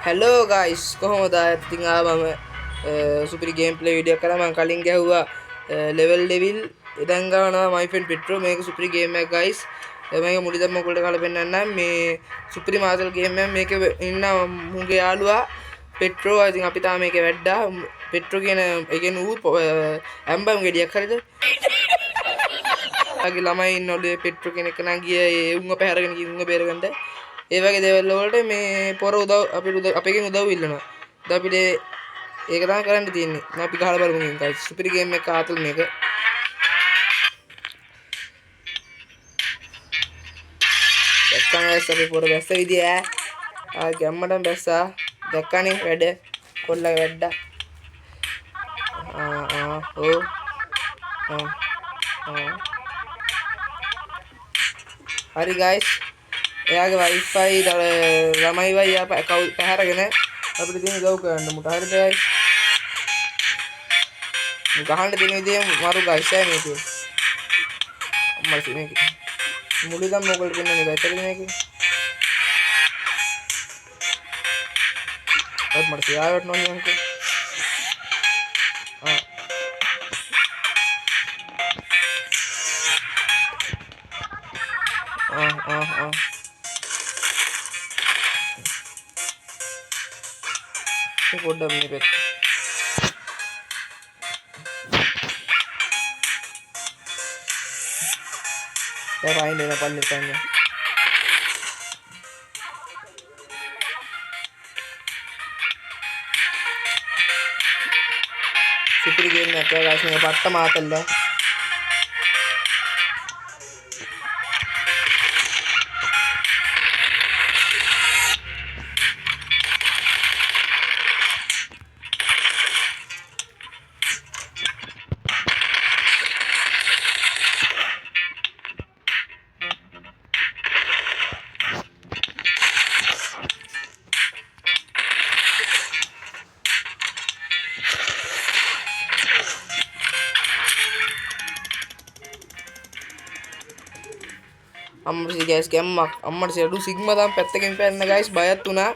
Hello guys, කොහොමද ඉතින් ආවම සුපිරි ගේම් ප්ලේ වීඩියෝ කරා මම කලින් ගැහුවා ලෙවල් ඩෙවිල් දැන් ගන්නවා my friend petro මේක සුපිරි ගේම් එකක් guys මේක මුලින්ම ඔයගොල්ලෝ ගහලා පෙන්නන්නම් මේ සුපිරි මාසල් ගේම් එකක් මේක ඉන්න මුගේ යාළුවා petro ඉතින් අපි තාම මේක වැඩ්ඩා petro කියන ඒ කියන්නේ ඌ ඇම්බම් ගෙඩියක් හරිද ආගේ ළමයි ඉන්නවලු petro කෙනෙක් නම් ගියේ උන්ව පැහැරගෙන ගිහින් උන්ව බේරගන්න ඒ වගේ දේවල් වලට මේ පොර උදව් අපේකින් උදව් ඉල්ලනවා. දැන් අපිට ඒක තමයි කරන්න තියෙන්නේ. දැන් අපි ගහලා බලමු ගේම් ගයිස්. සුපිරි ගේම් එකක් ආතල් මේක. දැක්කම ගයිස් අපි පොර බැස්ස විදිය ගැම්මටම බැස්සා. දැක්කනේ වැඩ. කොල්ලගේ වැඩ. හරි ගයිස්. එයාගේ wifi ළමයි වයියා පැහැරගෙන අපිට තියෙන උදව් කරන්න මුට හරිද guys ගහන්න තියෙන විදිය මරු guys මේක අම්මලා මේක මුලින්ම මොකටද කියන්නේ guys හරිද මේක ඔය මට සියාවට නෝ යන්ක පොඩ්ඩක් මේ පැත්ත රයින් එන පල්ලෙට යන්න සුපිරි ගේම් එකක් ගාස් මේ පට්ට මාතල්ල අම්මට ගෑස් ගැම්මක් අම්මට සිරඩු සිග්ම තම පැත්තකින් පැන්න ගයිස් බයත් වුණා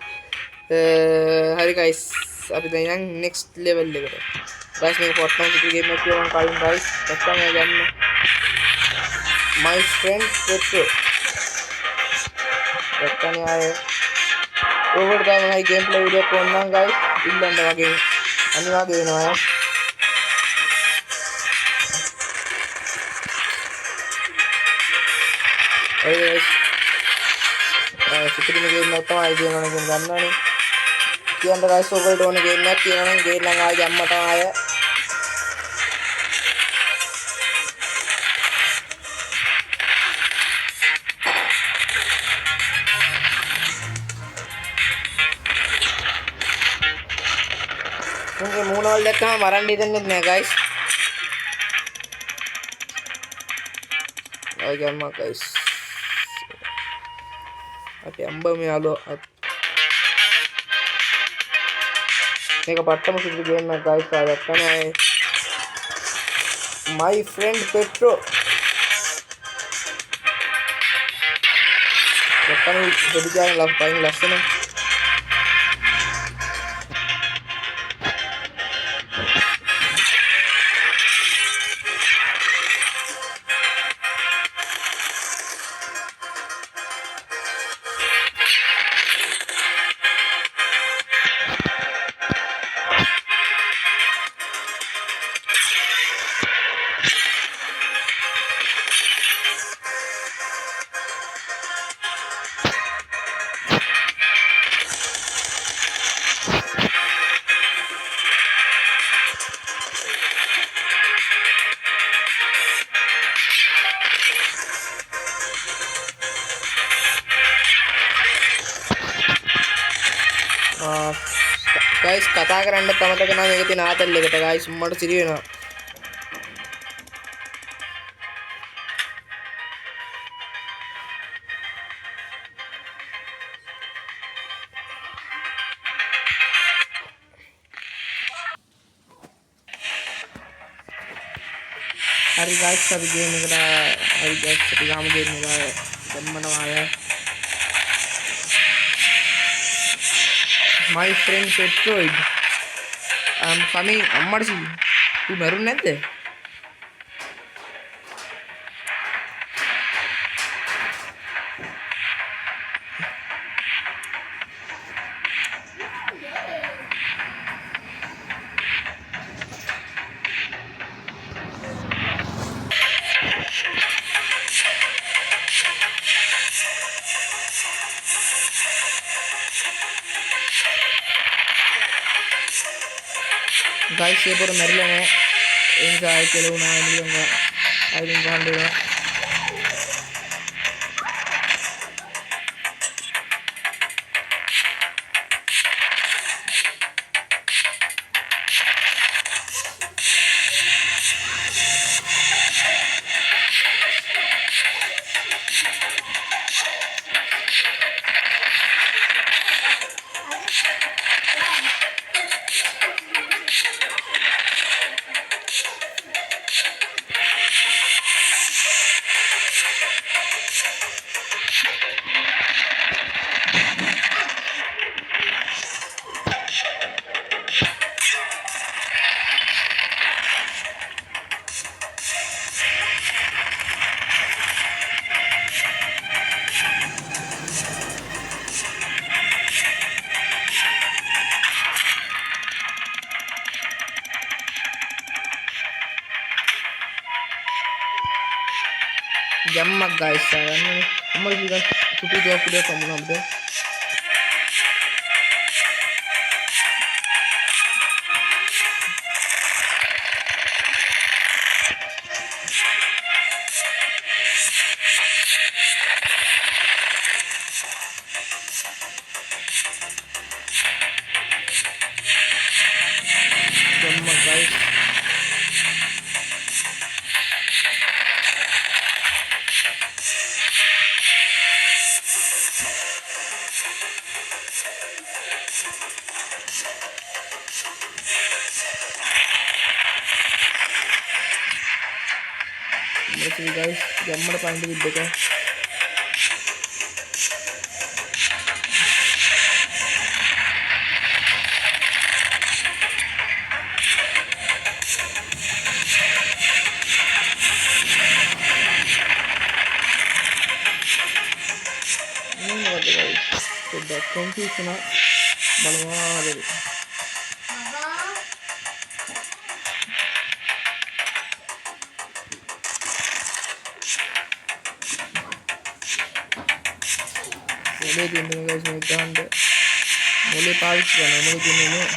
හරි ගයිස් අපි දැන් යන් නෙක්ස්ට් ලෙවල් එකට ගයිස් මේක පොට්ටම් සිටි ගේම් එකක් කියලා කලින් ගයිස් දැක්කම ගන්න my friend petro දැක්කනේ ආයේ ඕවර් ගාන හයි ගේම් ප්ලේ වීඩියෝ එකක් ඕනනම් ගයිස් ඉල්ලන්න වගේ අනිවාර්ය වෙනවා සුපිරිම ගේම් එකක් තමයි කියනවා නම් ගන්නවනේ කියන්න ගයිස් ඔයගොල්ලෝ ඕනේ ගේම් එකක් කියනවා නම් ගේම් නම් ආයේ අම්මට ආය මුගේ මූණවල දැක්කම මරන්න දෙන්නේ නැහැ ගයිස් ආයි ගම්මා ගයිස් අපි අම්බම යාළුවා මේක පට්ටම සුපිරි ගේම් එකක් ගයිස් ආයෙත් තමයි my friend petro දැක්කම දෙවි ගාන ලස්සන ලස්සන guys කතා කරන්න තමතක නම් මේක තියෙන ආතල් එකට guys මට සිරි වෙනවා hari guys අපි ගේම් එකට hari guys අපි ගාමු ගේම් එක දැම්මම ආය my friend Petroid. I'm coming. අම්මට සී. ඌ මරුන්නේ නැද්ද? guys ये पूरा मर लेने इनका आई चलो ना आई लूँगा आई लिंक कहाँ ले रहा Jammak guys, നമ്മൾ juga super jauh kuda kamu nampak. Jammak guys. Terima guys, jammer paling gede kan. Ini apa guys? Coba confuse na, balwa ada. Mulai timbul guys mereka anda mulai paling kan mulai timbul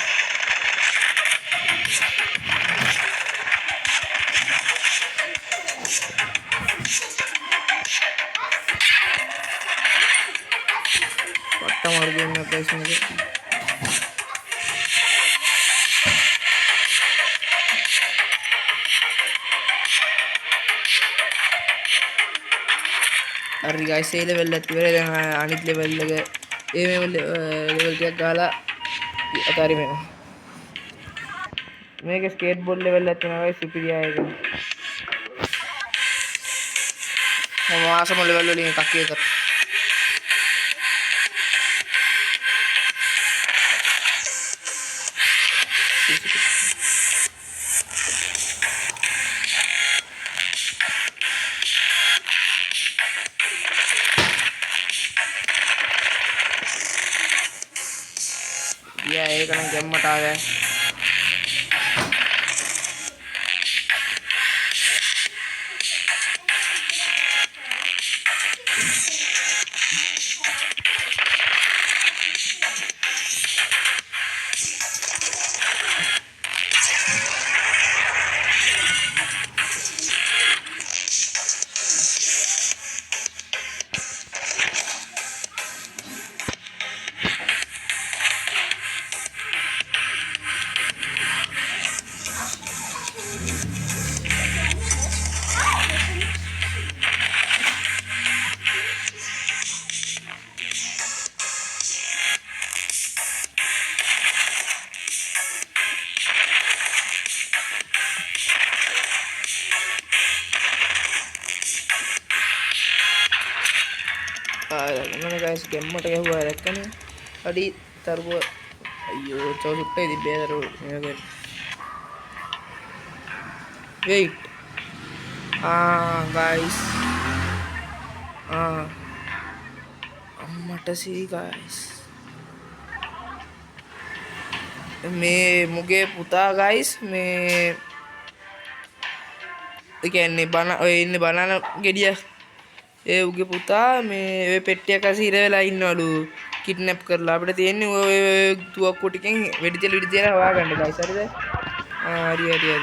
patah margin na guys mereka hari guys ini level level yang anit level lagi ini level tiga kala atari mana mereka skateboard level itu guys superior ya mau asal mau level ini kaki itu ya ini kan game mata ya mana guys game mata ya huwa rekkan adi tarbo අයියෝ චෝ සුට්ටේ තිබ්බේ දරුවෝ මේක wait guys අම්මට සිරි guys මේ මුගේ පුතා guys මේ ඒ කියන්නේ බන ඔය ඉන්නේ බනන ගෙඩිය ඒ උගේ පුතා මේ ඔය පෙට්ටියක් අස ඉර වෙලා ඉන්නවලු කිඩ්නැප් කරලා අපිට තියෙන්නේ ඔය තුවක්කුව ටිකෙන් වෙඩි තියලා හොයාගන්න guys හරිද හරි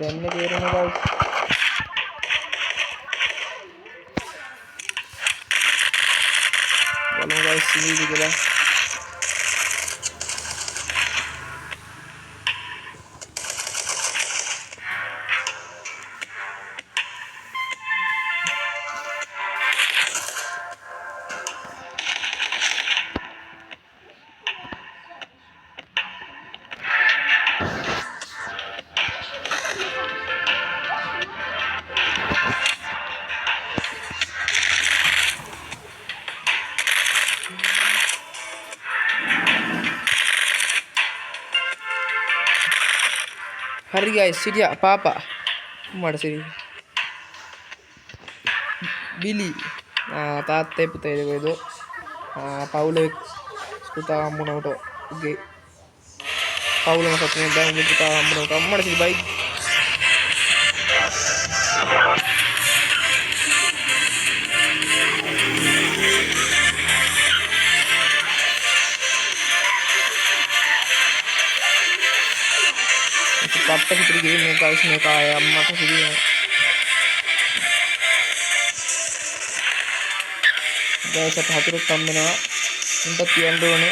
දැන් තේරෙනවා guys බලමු guys සීනි කියලා Hari guys, sini ya apa? Mana sini? Billy. Nah, tate putai deh itu. Paulo puta kamu nau to. Oke. Paulo masuknya dan puta kamu nau to. Mana sini baik? Papa Putri game में guys ने कहा है अम्मा को सीधी है guys अब हाथों कम में ना इनका पियांडो ने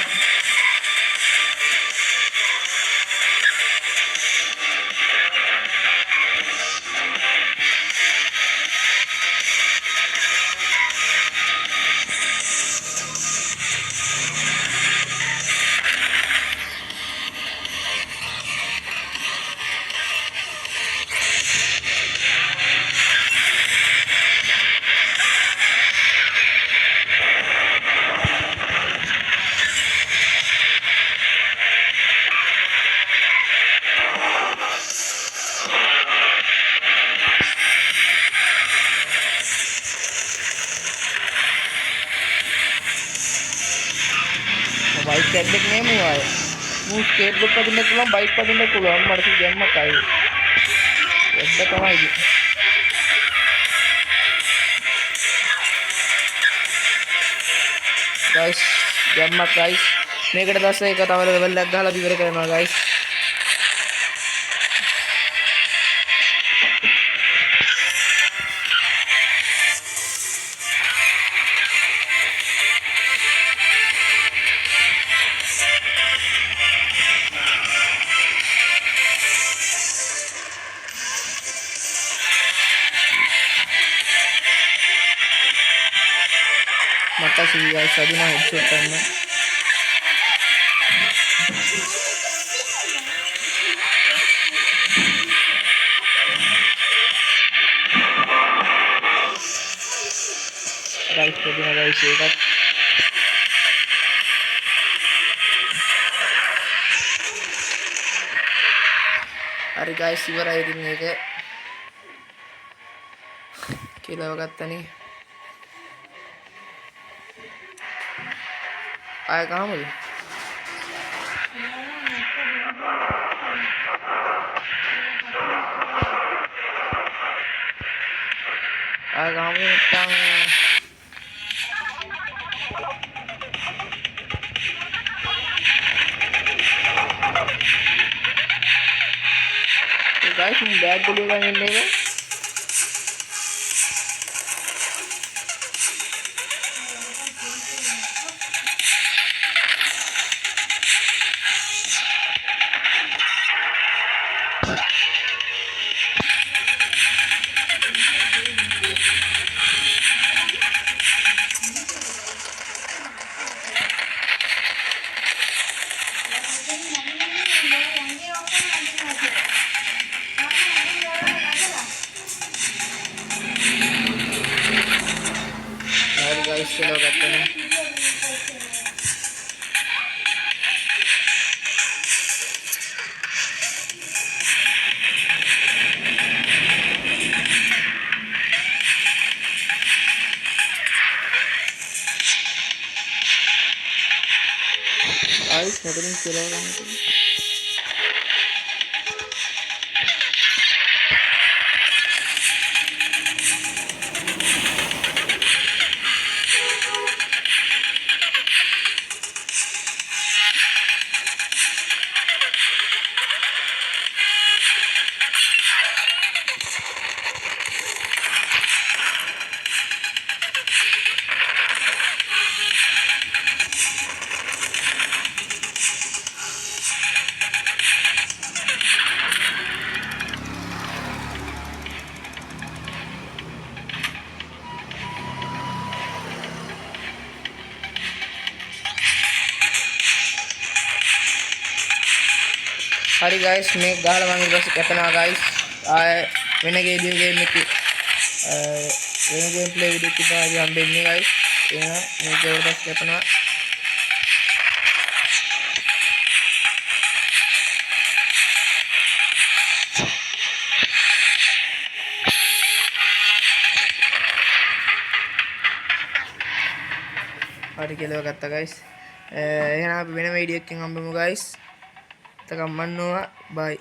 बाइक कैडलेट नहीं हुआ है वो स्केटबोर्ड पर दिन पुलाम बाइक पर दिन पुलाम मर्सी गेम में काई ऐसा कमाई गाइस गेम में गाइस मेरे कटे 10 एक कथा वाले लेवल लग गया अभी मेरे करना गाइस मत सही गाइस अभी ना हेडशॉट करना गाइस अभी ना गाइस एक अरे गाइस इवर आई थिंक एक किला वगैरह नहीं आया कहाँ मुझे आया कहाँ मुझे तो गाइस तुम बैग बोलेगा मिलने में guys चलो करते हैं ආයිස් මෙතනින් කියලා ගන්න. හරි guys මේක ගහලා මම ඊට පස්සේ කැපෙනවා guys ආය වෙන වීඩියෝ ගේම් එක වෙන ගේම් ප්ලේ වීඩියෝ එකක් තමයි හම්බෙන්නේ guys එහෙනම් මේක ඊට පස්සේ කැපෙනවා හරි කියලා ගත්තා guys එහෙනම් අපි වෙන වීඩියෝ එකකින් හම්බෙමු guys තකම්මන්නවා bye